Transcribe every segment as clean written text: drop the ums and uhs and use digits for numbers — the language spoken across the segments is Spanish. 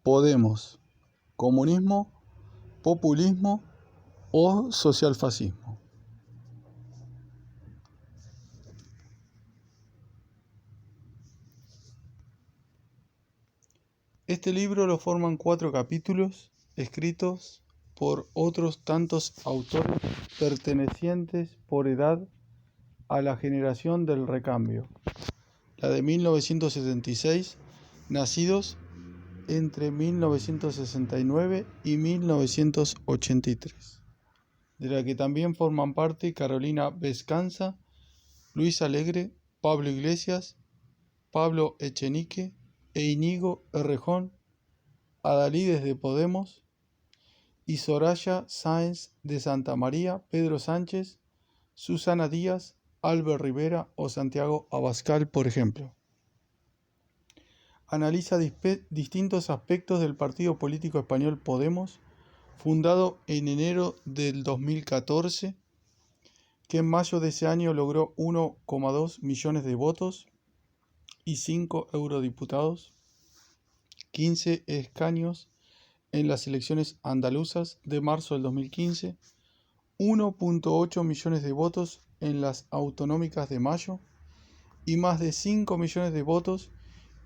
Podemos, comunismo, populismo o socialfascismo. Este libro lo forman 4 capítulos escritos por otros tantos autores pertenecientes por edad a la generación del recambio, la de 1976, nacidos entre 1969 y 1983, de la que también forman parte Carolina Vescanza, Luis Alegre, Pablo Iglesias, Pablo Echenique e Íñigo Errejón, Adalides de Podemos y Soraya Sáenz de Santa María, Pedro Sánchez, Susana Díaz, Albert Rivera o Santiago Abascal, por ejemplo. Analiza distintos aspectos del partido político español Podemos, fundado en enero del 2014, que en mayo de ese año logró 1,2 millones de votos y 5 eurodiputados, 15 escaños en las elecciones andaluzas de marzo del 2015, 1,8 millones de votos en las autonómicas de mayo y más de 5 millones de votos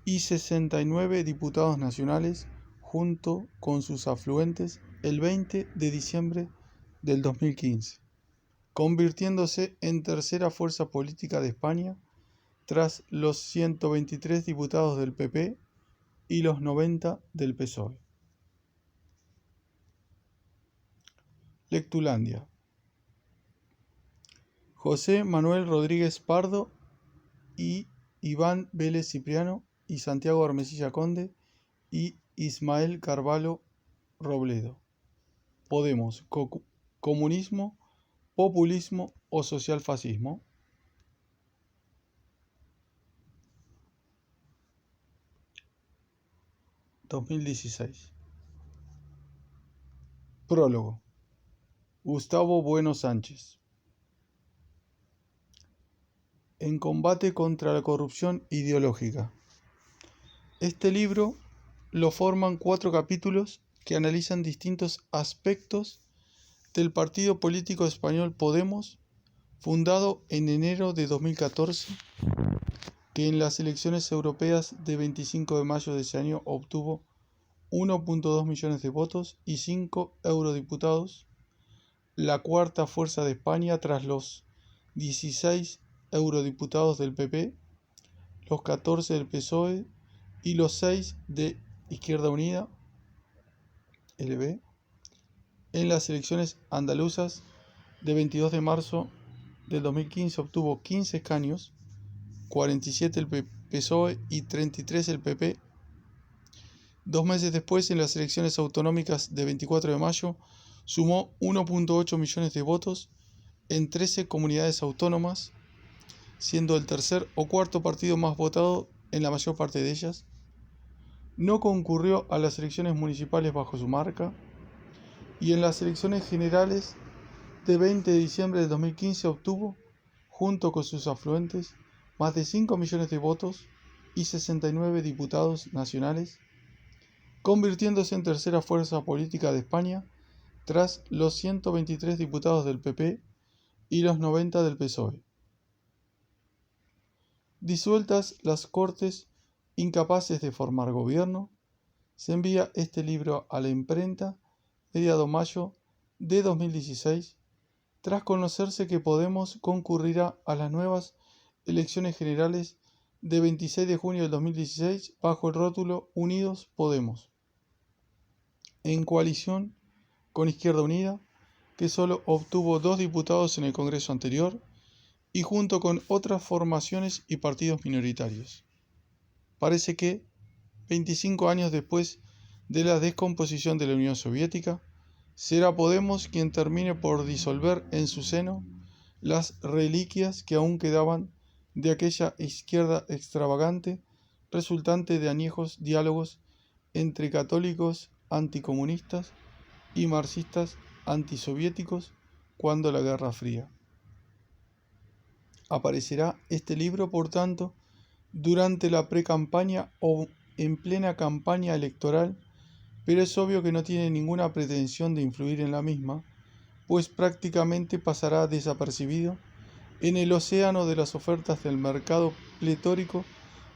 y 69 diputados nacionales junto con sus afluentes el 20 de diciembre del 2015, convirtiéndose en tercera fuerza política de España tras los 123 diputados del PP y los 90 del PSOE. Lectulandia. José Manuel Rodríguez Pardo y Iván Vélez Cipriano y Santiago Armesilla Conde y Ismael Carvalho Robledo. Podemos, comunismo, populismo o socialfascismo. (2016) Prólogo. Gustavo Bueno Sánchez. En combate contra la corrupción ideológica. Este libro lo forman 4 capítulos que analizan distintos aspectos del partido político español Podemos, fundado en enero de 2014, que en las elecciones europeas de 25 de mayo de ese año obtuvo 1,2 millones de votos y 5 eurodiputados, la cuarta fuerza de España tras los 16 eurodiputados del PP, los 14 del PSOE y los 6 de Izquierda Unida, LB, en las elecciones andaluzas de 22 de marzo del 2015 obtuvo 15 escaños, 47 el PSOE y 33 el PP. 2 meses después, en las elecciones autonómicas de 24 de mayo, sumó 1,8 millones de votos en 13 comunidades autónomas, siendo el tercer o cuarto partido más votado en la mayor parte de ellas. No concurrió a las elecciones municipales bajo su marca y en las elecciones generales de 20 de diciembre de 2015 obtuvo, junto con sus afluentes, más de 5 millones de votos y 69 diputados nacionales, convirtiéndose en tercera fuerza política de España tras los 123 diputados del PP y los 90 del PSOE. Disueltas las Cortes, incapaces de formar gobierno, se envía este libro a la imprenta mediado mayo de 2016, tras conocerse que Podemos concurrirá a las nuevas elecciones generales de 26 de junio del 2016 bajo el rótulo Unidos Podemos, en coalición con Izquierda Unida, que solo obtuvo 2 diputados en el Congreso anterior, y junto con otras formaciones y partidos minoritarios. Parece que, 25 años después de la descomposición de la Unión Soviética, será Podemos quien termine por disolver en su seno las reliquias que aún quedaban de aquella izquierda extravagante, resultante de añejos diálogos entre católicos anticomunistas y marxistas antisoviéticos cuando la Guerra Fría. Aparecerá este libro, por tanto, durante la precampaña o en plena campaña electoral pero es obvio que no tiene ninguna pretensión de influir en la misma, pues prácticamente pasará desapercibido en el océano de las ofertas del mercado pletórico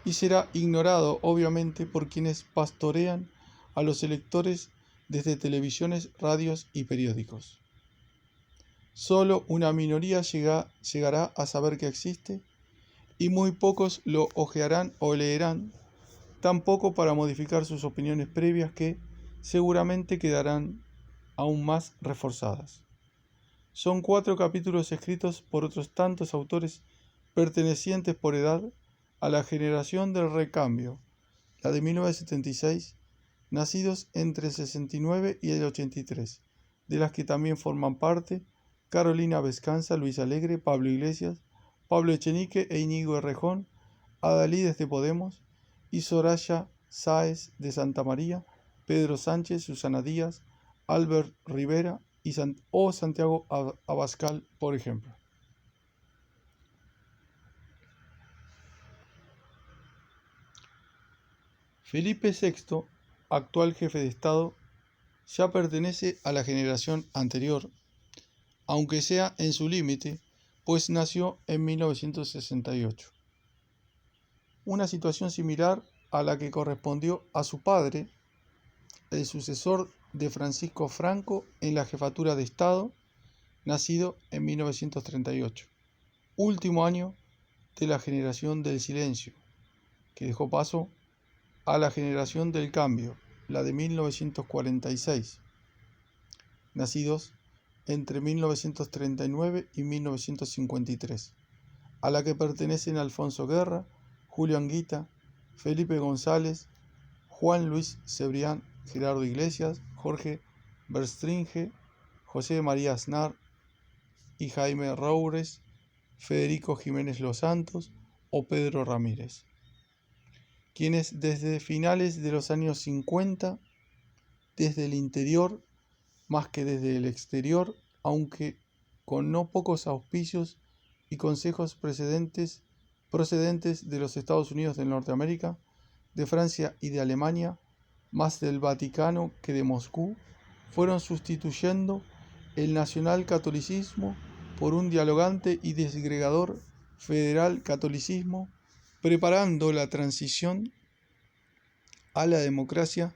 y será ignorado obviamente por quienes pastorean a los electores desde televisiones, radios y periódicos. Solo una minoría llegará a saber que existe y muy pocos lo hojearán o leerán, tampoco para modificar sus opiniones previas que seguramente quedarán aún más reforzadas. Son 4 capítulos escritos por otros tantos autores pertenecientes por edad a la generación del recambio, la de 1976, nacidos entre el 69 y el 83, de las que también forman parte Carolina Vescanza, Luis Alegre, Pablo Iglesias, Pablo Echenique e Íñigo Errejón, Adalides de Podemos y Soraya Sáez de Santa María, Pedro Sánchez, Susana Díaz, Albert Rivera o Santiago Abascal, por ejemplo. Felipe VI, actual jefe de Estado, ya pertenece a la generación anterior, aunque sea en su límite, pues nació en 1968. Una situación similar a la que correspondió a su padre, el sucesor de Francisco Franco en la jefatura de Estado, nacido en 1938, último año de la generación del silencio, que dejó paso a la generación del cambio, la de 1946, nacidos entre 1939 y 1953, a la que pertenecen Alfonso Guerra, Julio Anguita, Felipe González, Juan Luis Cebrián, Gerardo Iglesias, Jorge Verstringe, José María Aznar y Jaime Roures, Federico Jiménez Los Santos o Pedro Ramírez, quienes desde finales de los años 50, desde el interior más que desde el exterior, aunque con no pocos auspicios y consejos procedentes de los Estados Unidos de Norteamérica, de Francia y de Alemania, más del Vaticano que de Moscú, fueron sustituyendo el nacional-catolicismo por un dialogante y desgregador federal-catolicismo, preparando la transición a la democracia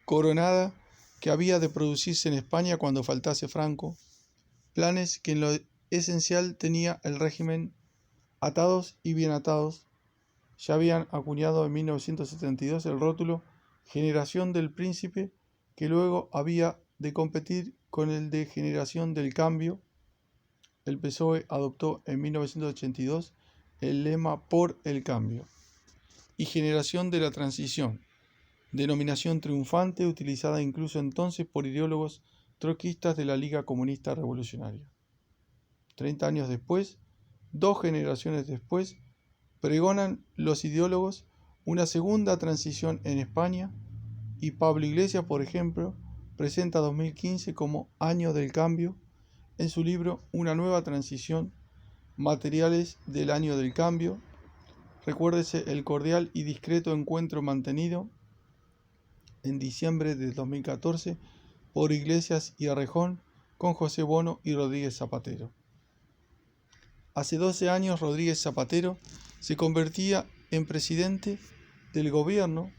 coronada que había de producirse en España cuando faltase Franco, planes que en lo esencial tenía el régimen atados y bien atados. Ya habían acuñado en 1972 el rótulo Generación del Príncipe, que luego había de competir con el de Generación del Cambio. El PSOE adoptó en 1982 el lema Por el Cambio y Generación de la Transición, denominación triunfante utilizada incluso entonces por ideólogos troquistas de la Liga Comunista Revolucionaria. 30 años después, 2 generaciones después, pregonan los ideólogos una segunda transición en España y Pablo Iglesias, por ejemplo, presenta 2015 como año del cambio en su libro Una nueva transición, materiales del año del cambio. Recuérdese el cordial y discreto encuentro mantenido en diciembre de 2014 por Iglesias y Errejón con José Bono y Rodríguez Zapatero. Hace 12 años Rodríguez Zapatero se convertía en presidente del gobierno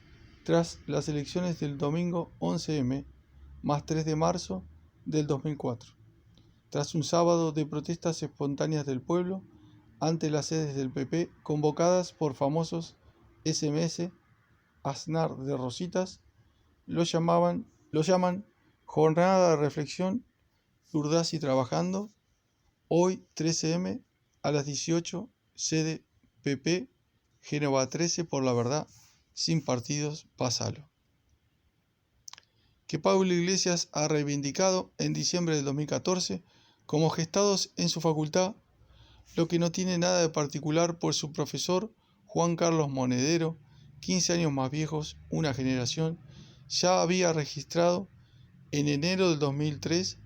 tras las elecciones del domingo 11M más 3 de marzo del 2004, tras un sábado de protestas espontáneas del pueblo ante las sedes del PP convocadas por famosos SMS, Aznar de Rositas. Lo llaman Jornada de Reflexión, Urdaz Trabajando, hoy 13M a las 18, sede PP, Génova 13 por la verdad, sin partidos, pásalo. Que Pablo Iglesias ha reivindicado en diciembre del 2014 como gestados en su facultad, lo que no tiene nada de particular por su profesor Juan Carlos Monedero, 15 años más viejos, una generación, ya había registrado en enero del 2003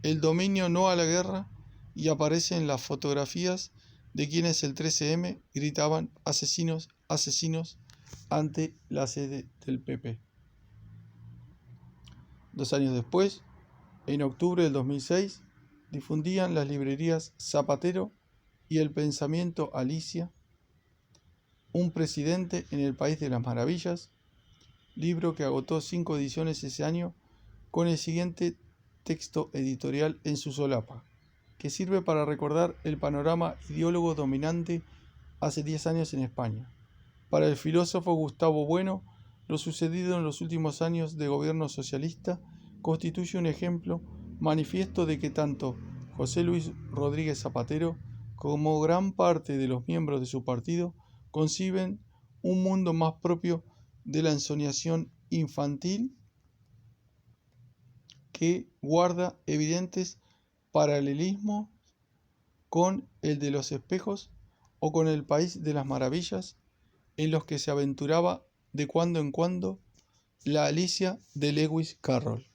el dominio no a la guerra y aparecen las fotografías de quienes el 13M gritaban asesinos, asesinos ante la sede del PP. 2 años después, en octubre del 2006, difundían las librerías Zapatero y El Pensamiento Alicia, un presidente en el País de las Maravillas, libro que agotó 5 ediciones ese año, con el siguiente texto editorial en su solapa, que sirve para recordar el panorama ideólogo dominante hace 10 años en España. Para el filósofo Gustavo Bueno, lo sucedido en los últimos años de gobierno socialista constituye un ejemplo manifiesto de que tanto José Luis Rodríguez Zapatero como gran parte de los miembros de su partido conciben un mundo más propio de la ensoñación infantil que guarda evidentes paralelismos con el de los espejos o con el País de las Maravillas, en los que se aventuraba de cuando en cuando la Alicia de Lewis Carroll.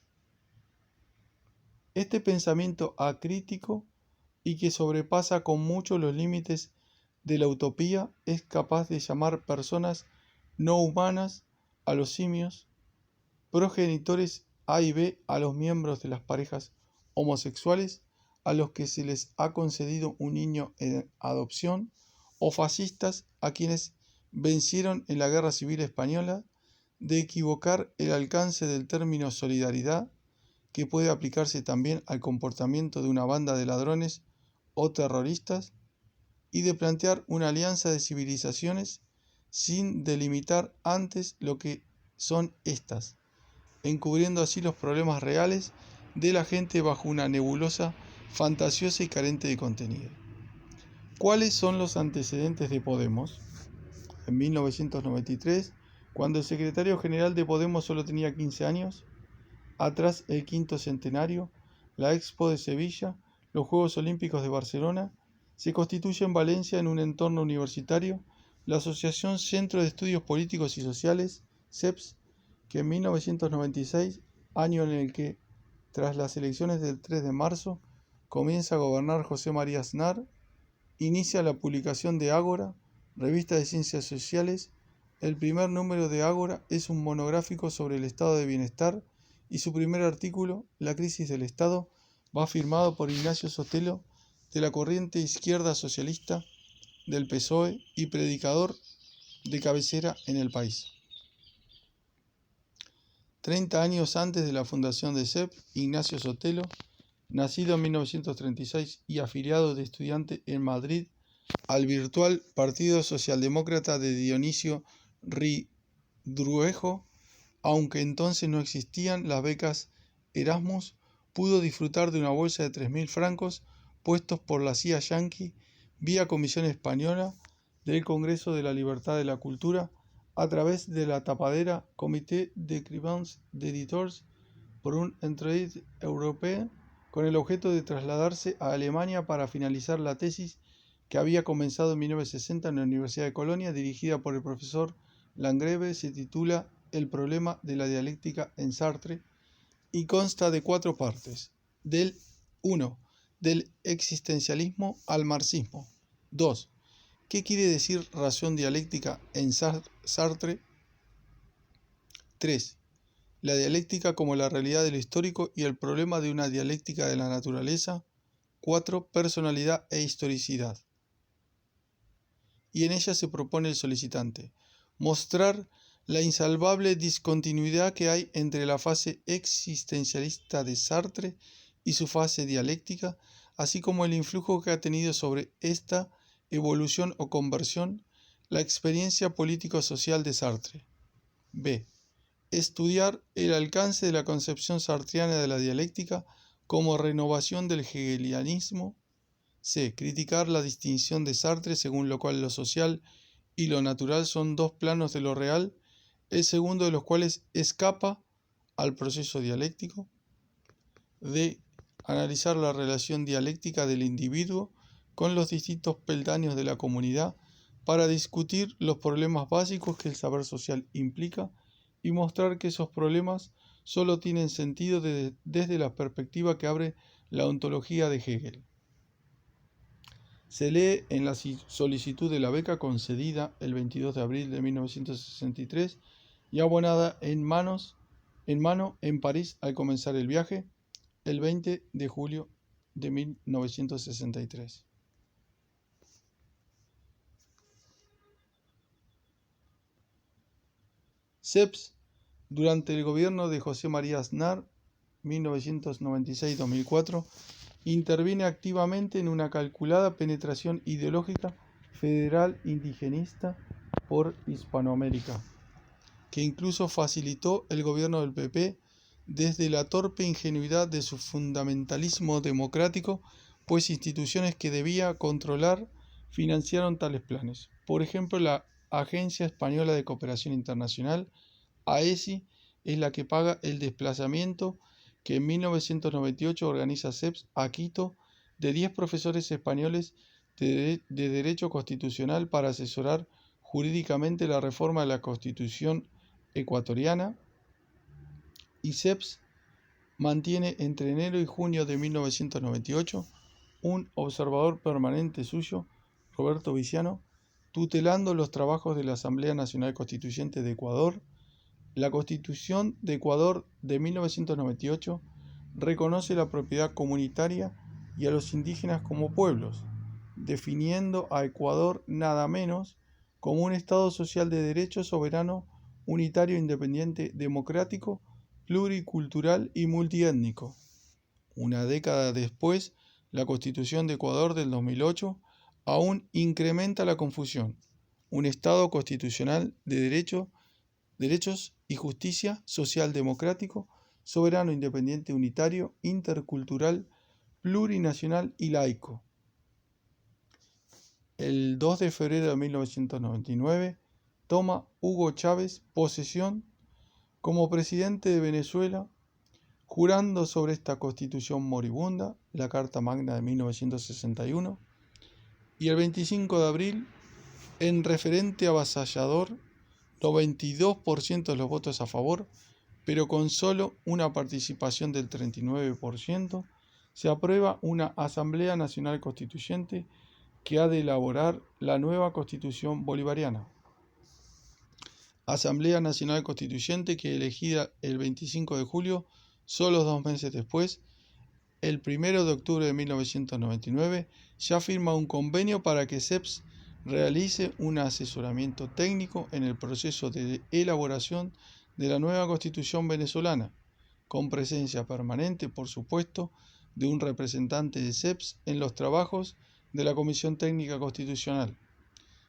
Este pensamiento acrítico y que sobrepasa con mucho los límites de la utopía es capaz de llamar personas no humanas a los simios, progenitores A y B a los miembros de las parejas homosexuales a los que se les ha concedido un niño en adopción, o fascistas a quienes vencieron en la Guerra Civil Española, de equivocar el alcance del término solidaridad, que puede aplicarse también al comportamiento de una banda de ladrones o terroristas, y de plantear una alianza de civilizaciones sin delimitar antes lo que son éstas, encubriendo así los problemas reales de la gente bajo una nebulosa fantasiosa y carente de contenido. ¿Cuáles son los antecedentes de Podemos? En 1993, cuando el secretario general de Podemos solo tenía 15 años, atrás el quinto centenario, la Expo de Sevilla, los Juegos Olímpicos de Barcelona, se constituye en Valencia, en un entorno universitario, la Asociación Centro de Estudios Políticos y Sociales, CEPS, que en 1996, año en el que, tras las elecciones del 3 de marzo, comienza a gobernar José María Aznar, inicia la publicación de Ágora, revista de ciencias sociales. El primer número de Ágora es un monográfico sobre el estado de bienestar y su primer artículo, La crisis del Estado, va firmado por Ignacio Sotelo, de la corriente izquierda socialista del PSOE y predicador de cabecera en el país. 30 años antes de la fundación de CEP, Ignacio Sotelo, nacido en 1936 y afiliado de estudiante en Madrid al virtual Partido Socialdemócrata de Dionisio Ridruejo, aunque entonces no existían las becas Erasmus, pudo disfrutar de una bolsa de 3.000 francos puestos por la CIA yanqui vía Comisión Española del Congreso de la Libertad de la Cultura a través de la tapadera Comité d'écrivains d'éditeurs por un entraide europeo, con el objeto de trasladarse a Alemania para finalizar la tesis que había comenzado en 1960 en la Universidad de Colonia, dirigida por el profesor Landgrave. Se titula El problema de la dialéctica en Sartre y consta de 4 partes. 1. Del existencialismo al marxismo. 2. ¿Qué quiere decir razón dialéctica en Sartre? 3. La dialéctica como la realidad de lo histórico y el problema de una dialéctica de la naturaleza. 4. Personalidad e historicidad. Y en ella se propone el solicitante mostrar la insalvable discontinuidad que hay entre la fase existencialista de Sartre y su fase dialéctica, así como el influjo que ha tenido sobre esta evolución o conversión la experiencia político-social de Sartre. B. Estudiar el alcance de la concepción sartreana de la dialéctica como renovación del hegelianismo. C. Criticar la distinción de Sartre según lo cual lo social y lo natural son 2 planos de lo real, el segundo de los cuales escapa al proceso dialéctico. D. Analizar la relación dialéctica del individuo con los distintos peldaños de la comunidad para discutir los problemas básicos que el saber social implica y mostrar que esos problemas solo tienen sentido desde la perspectiva que abre la ontología de Hegel. Se lee en la solicitud de la beca concedida el 22 de abril de 1963 y abonada en manos en mano en París al comenzar el viaje el 20 de julio de 1963. CEPS, durante el gobierno de José María Aznar, 1996-2004, interviene activamente en una calculada penetración ideológica federal indigenista por Hispanoamérica, que incluso facilitó el gobierno del PP desde la torpe ingenuidad de su fundamentalismo democrático, pues instituciones que debía controlar financiaron tales planes. Por ejemplo, la Agencia Española de Cooperación Internacional, AESI, es la que paga el desplazamiento que en 1998 organiza CEPS a Quito de 10 profesores españoles de Derecho Constitucional para asesorar jurídicamente la reforma de la Constitución ecuatoriana, y CEPS mantiene entre enero y junio de 1998 un observador permanente suyo, Roberto Viciano, tutelando los trabajos de la Asamblea Nacional Constituyente de Ecuador. La Constitución de Ecuador de 1998 reconoce la propiedad comunitaria y a los indígenas como pueblos, definiendo a Ecuador nada menos como un Estado social de derecho soberano, unitario, independiente, democrático, pluricultural y multiétnico. Una década después, la Constitución de Ecuador del 2008 aún incrementa la confusión. Un Estado constitucional de derechos y justicia social democrático, soberano, independiente, unitario, intercultural, plurinacional y laico. El 2 de febrero de 1999 toma Hugo Chávez posesión como presidente de Venezuela, jurando sobre esta constitución moribunda, la Carta Magna de 1961, y el 25 de abril, en referente avasallador, 92% de los votos a favor, pero con solo una participación del 39%, se aprueba una Asamblea Nacional Constituyente que ha de elaborar la nueva Constitución bolivariana. Asamblea Nacional Constituyente que, elegida el 25 de julio, solo 2 meses después, el 1 de octubre de 1999, ya firma un convenio para que CEPS realice un asesoramiento técnico en el proceso de elaboración de la nueva Constitución venezolana, con presencia permanente, por supuesto, de un representante de CEPS en los trabajos de la Comisión Técnica Constitucional.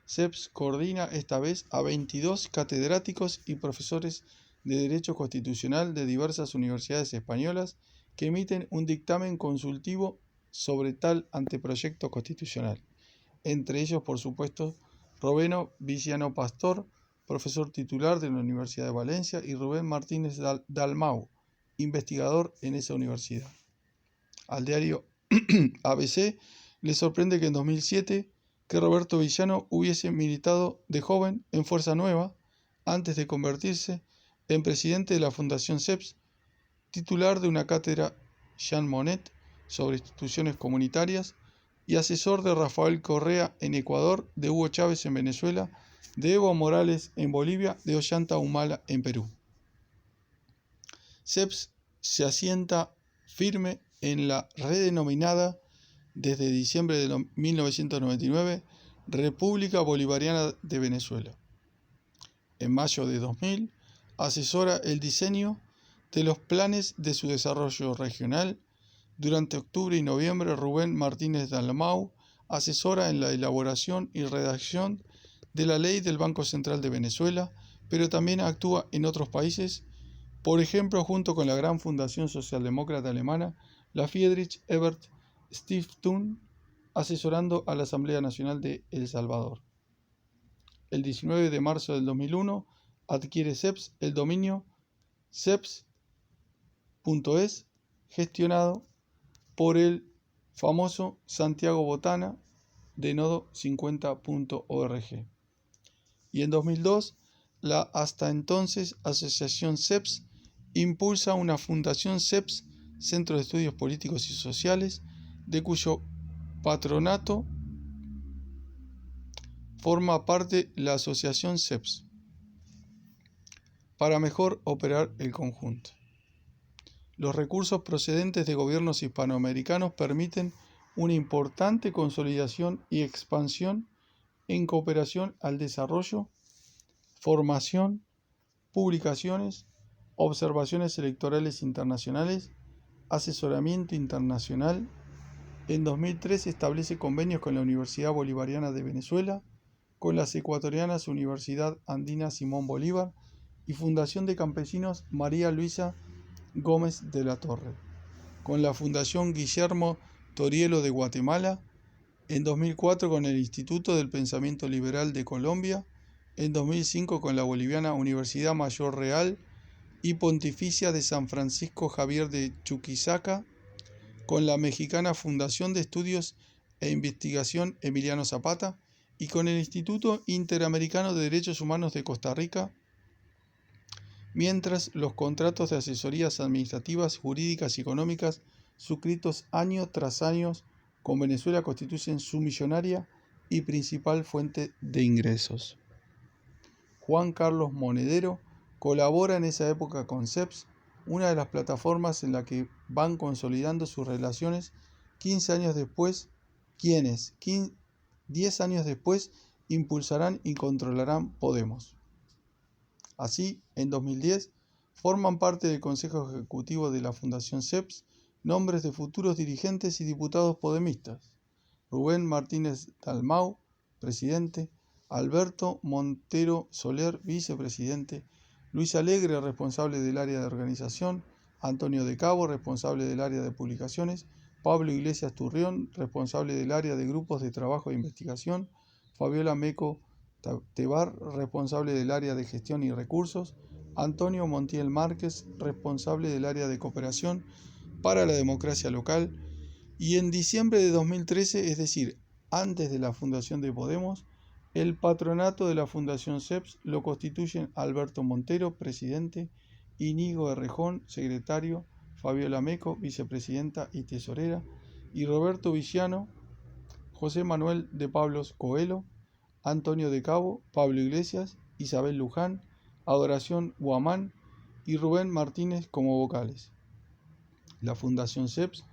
CEPS coordina esta vez a 22 catedráticos y profesores de Derecho Constitucional de diversas universidades españolas que emiten un dictamen consultivo sobre tal anteproyecto constitucional. Entre ellos, por supuesto, Roberto Viciano Pastor, profesor titular de la Universidad de Valencia, y Rubén Martínez Dalmau, investigador en esa universidad. Al diario ABC le sorprende que en 2007 que Roberto Viciano hubiese militado de joven en Fuerza Nueva antes de convertirse en presidente de la Fundación CEPS, titular de una cátedra Jean Monnet sobre instituciones comunitarias y asesor de Rafael Correa en Ecuador, de Hugo Chávez en Venezuela, de Evo Morales en Bolivia, de Ollanta Humala en Perú. CEPS se asienta firme en la redenominada desde diciembre de 1999 República Bolivariana de Venezuela. En mayo de 2000 asesora el diseño de los planes de su desarrollo regional. Durante octubre y noviembre, Rubén Martínez Dalmau asesora en la elaboración y redacción de la ley del Banco Central de Venezuela, pero también actúa en otros países, por ejemplo, junto con la gran fundación socialdemócrata alemana, la Friedrich Ebert Stiftung, asesorando a la Asamblea Nacional de El Salvador. El 19 de marzo del 2001 adquiere CEPS el dominio ceps.es, gestionado por el famoso Santiago Botana de nodo50.org. Y en 2002, la hasta entonces Asociación CEPS impulsa una fundación CEPS, Centro de Estudios Políticos y Sociales, de cuyo patronato forma parte la Asociación CEPS. para mejor operar el conjunto. Los recursos procedentes de gobiernos hispanoamericanos permiten una importante consolidación y expansión en cooperación al desarrollo, formación, publicaciones, observaciones electorales internacionales, asesoramiento internacional. En 2003 establece convenios con la Universidad Bolivariana de Venezuela, con las ecuatorianas Universidad Andina Simón Bolívar y Fundación de Campesinos María Luisa Gómez de la Torre, con la Fundación Guillermo Torielo de Guatemala, en 2004 con el Instituto del Pensamiento Liberal de Colombia, en 2005 con la boliviana Universidad Mayor Real y Pontificia de San Francisco Javier de Chuquisaca, con la mexicana Fundación de Estudios e Investigación Emiliano Zapata y con el Instituto Interamericano de Derechos Humanos de Costa Rica, mientras los contratos de asesorías administrativas, jurídicas y económicas suscritos año tras año con Venezuela constituyen su millonaria y principal fuente de ingresos. Juan Carlos Monedero colabora en esa época con CEPS, una de las plataformas en la que van consolidando sus relaciones 15 años después, quienes 10 años después impulsarán y controlarán Podemos. Así, en 2010, forman parte del Consejo Ejecutivo de la Fundación CEPS nombres de futuros dirigentes y diputados podemistas: Rubén Martínez Dalmau, presidente; Alberto Montero Soler, vicepresidente; Luis Alegre, responsable del área de organización; Antonio de Cabo, responsable del área de publicaciones; Pablo Iglesias Turrión, responsable del área de grupos de trabajo e investigación; Fabiola Meco Tebar, responsable del área de gestión y recursos; Antonio Montiel Márquez, responsable del área de cooperación para la democracia local. Y en diciembre de 2013, es decir, antes de la fundación de Podemos, el patronato de la Fundación CEPS lo constituyen Alberto Montero, presidente; Íñigo Errejón, secretario; Fabiola Meco, vicepresidenta y tesorera; y Roberto Villano, José Manuel de Pablos Coelho, Antonio de Cabo, Pablo Iglesias, Isabel Luján, Adoración Guamán y Rubén Martínez como vocales. La Fundación CEPS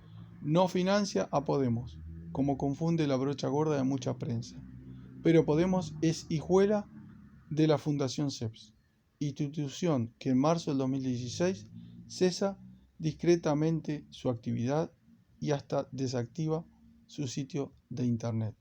no financia a Podemos, como confunde la brocha gorda de mucha prensa, pero Podemos es hijuela de la Fundación CEPS, institución que en marzo del 2016 cesa discretamente su actividad y hasta desactiva su sitio de internet.